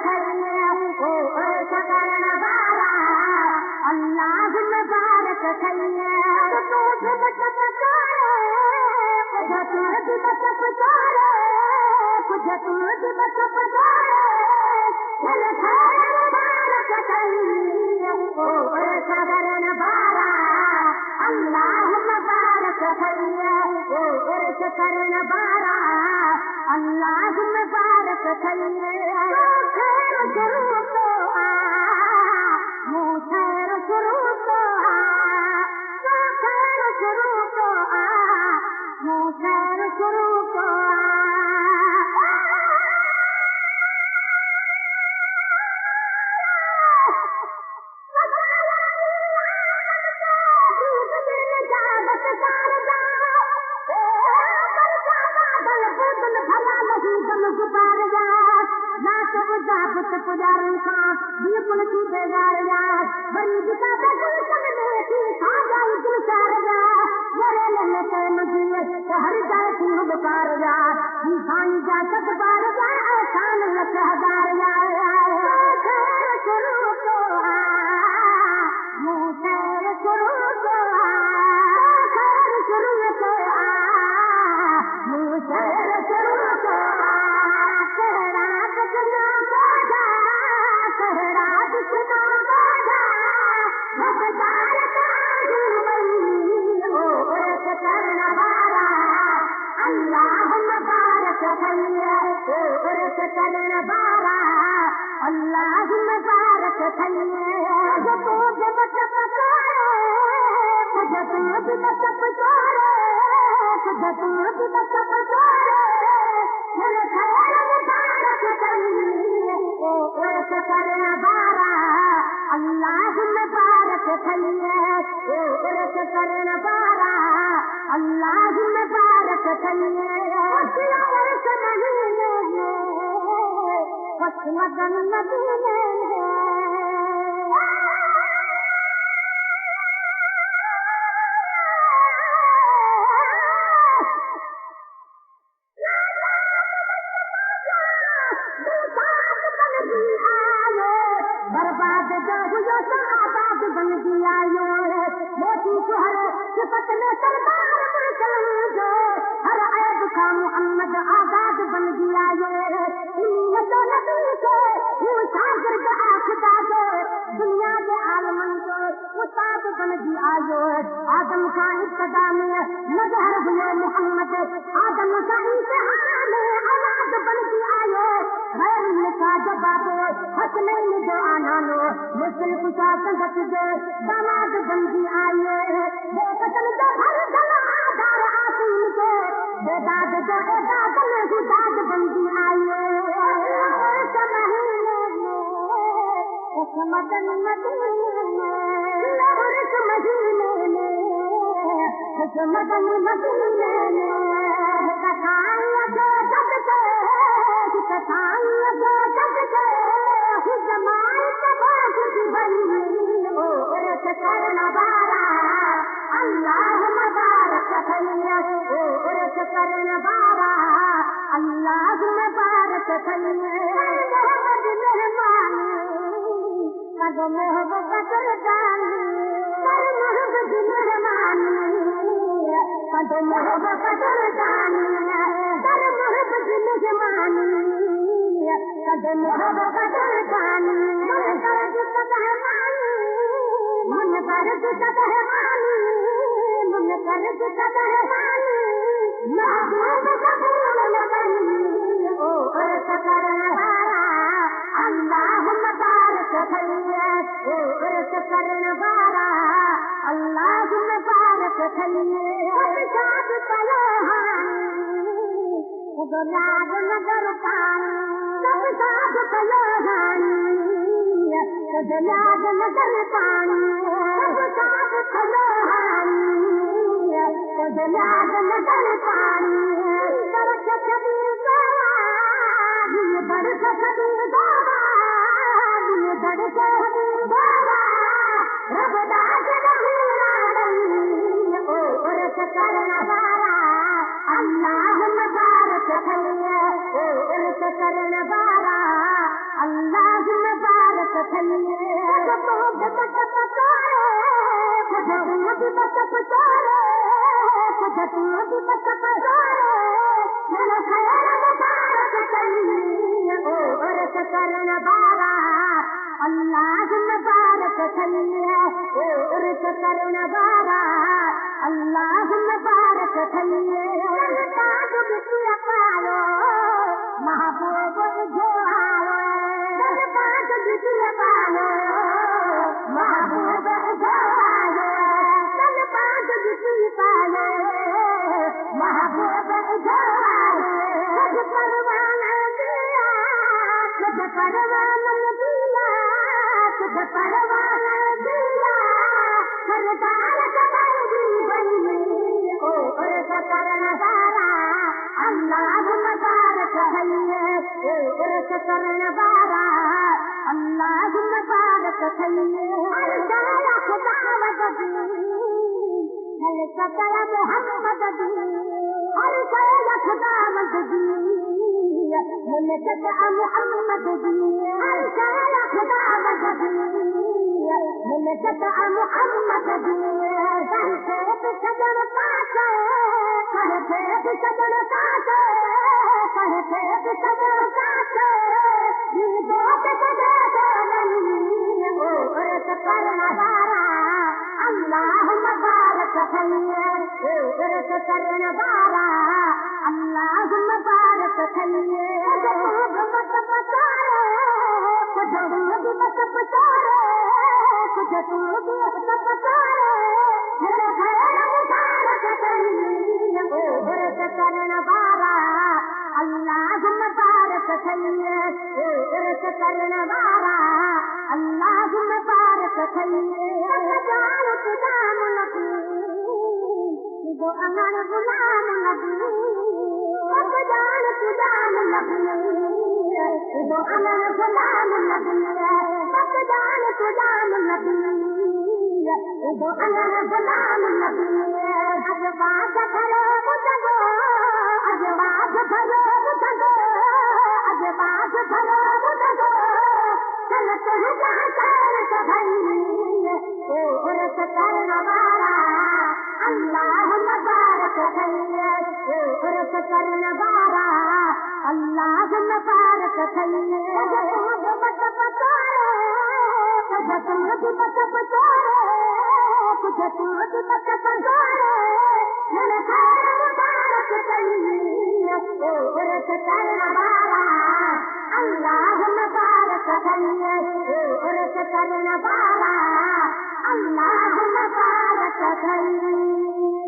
खैया ओ उर्स करण वारा अल्लाह मुबारक खैया तू दिवस पचारे कुछ तू दिवस पचारे कुछ तू दिवस पचारे चल खैर मुबारक खैया ओ उर्स करण वारा अल्लाह मुबारक खैया ओ उर्स करण वारा अल्लाह मुबारक खैया खैर शुरू को आ खैर शुरू को आ खैर शुरू को आ खैर शुरू को पुजारी का बिल्कुल की बेजार जा बड़ी दिखा दे गुलशन में की खा जाए गुलजार जा मेरे लल्ले के मजीए हर जाए की बुकार जा इंसान जा सब बार जा एहसान लख हजार जा खैर शुरू को आ खैर शुरू को आ खैर शुरू को आ खैर शुरू को आ अल्लाह मुबारक खैया ओ उर्स करण वारा अल्लाह मुबारक खैया तू दिवस पचारे कुछ तू दिवस पचारे कुछ तू दिवस पचारे चल खैर मुबारक खैया ओ उर्स करण वारा अल्लाह मुबारक खैया ओ उर्स करण वारा अल्लाह मुबारक खैया उर्स महीने में लगन मदीने बर्बाद जो हुआ तो आबाद बन गया ये मोती सुहरे सिफत में सरदार मुसलमान जो हर ऐब का मोहम्मद आजाद बन गया ये तो नबी के मुसाफिर का आखदा जो दुनिया के आलमन को उस्ताद बन गया ये आदम का इब्तिदा में नजर हुए मोहम्मद आदम का इंतहा में औलाद बन गया ये खैर का जवाब हसनैन जो आनानो मुस्लिम कुशा संगत जो दामाद बन गया ये बेकतन जो हर गला आधार आसीन के बेदाद जो एदादल हुदाद बन गया ये उर्स महीने में उस मदन मदीने में उर्स महीने में उस मदन मदीने में कथाएं जो जग के कथाएं जो जग के जमाई तबाह बनी ओ उर्स करण वारा अल्लाह मुबारक खैया ओ उर्स करण वारा अल्लाह मुबारक खैया मोहम्मद मेहमानी कद मोहब्बत दानी कर मोहब्बत मेहमानी कद मोहब्बत दानी कर मोहब्बत मेहमानी कद मोहब्बत दानी मन कर कहमानी मन कर कहमानी मन कर कहमानी महबूब कबूल लगनी ओ उर्स करण वारा अल्लाह मुबारक खैया ओ उर्स करण वारा अल्लाह मुबारक खैया शाद कलोहानी गुलाब नगर पानी सब साथ कलोहानी गुलाब नगर पानी सब साथ कलोहानी गुलाब नगर पानी बरस कबीर दोहा बरस कबीर दोहा बरस कबीर दोहा रब दास नहीं ओ उर्स करण वारा अल्लाह मुबारक खैया ओ उर्स करण वारा अल्लाह अल्लाह मुबारक थैये ओ उर्स करन वारा अल्लाह मुबारक थैये ताज बिटिया पालो महबूब जो आवे ताज बिटिया पालो महबूब जो आवे ताज बिटिया पालो महबूब जो आवे परवाना दिया परवाना दिया परवाना दिया सरदार कबरी बनी ओ उर्स करन वारा अल्लाह मुबारक थैये ओ उर्स करन वारा अल्लाह मुबारक थैये अल्लाह खुदा मददी हल सकल मोहम्मद दी अल्लाह खुदा मददी हल सकल मोहम्मद दी अल्लाह खुदा मददी हल सकल मोहम्मद दी कहते सजन काटे कहते सजन काटे कहते सजन काटे दीदो के सजे नहीं ओ उर्स करन वारा अल्लाह मुबारक थैये ओ उर्स करन वारा अल्लाह मुबारक थैये मत पचारे कुछ मत पचारे कुछ तू भी मत पचारे मेरे खैर मुबारक थैये ओ उर्स करन वारा अल्लाह मुबारक थैये ओ उर्स करन वारा अल्लाह मुबारक थैये जान गुलाम नबी दो अमर गुलाम नबी जान गुलाम नबी दो अमर गुलाम नबी जान गुलाम नबी दो अमर गुलाम नबी अजवाज करो मुझको अजवाज करो मुझको अजवाज करो मुझको चलत है जाकर भई ओ उर्स करन वारा अल्लाह मुबारक थैये ओ उर्स करन वारा अल्लाह मुबारक थैये मत पचारे कुछ तुम भी मत पचारे कुछ तुम भी मत पचारे मेरे खैर मुबारक थैये ओ उर्स करन वारा अल्लाह मुबारक थैये ओ उर्स करन वारा अल्लाह मुबारक थैये।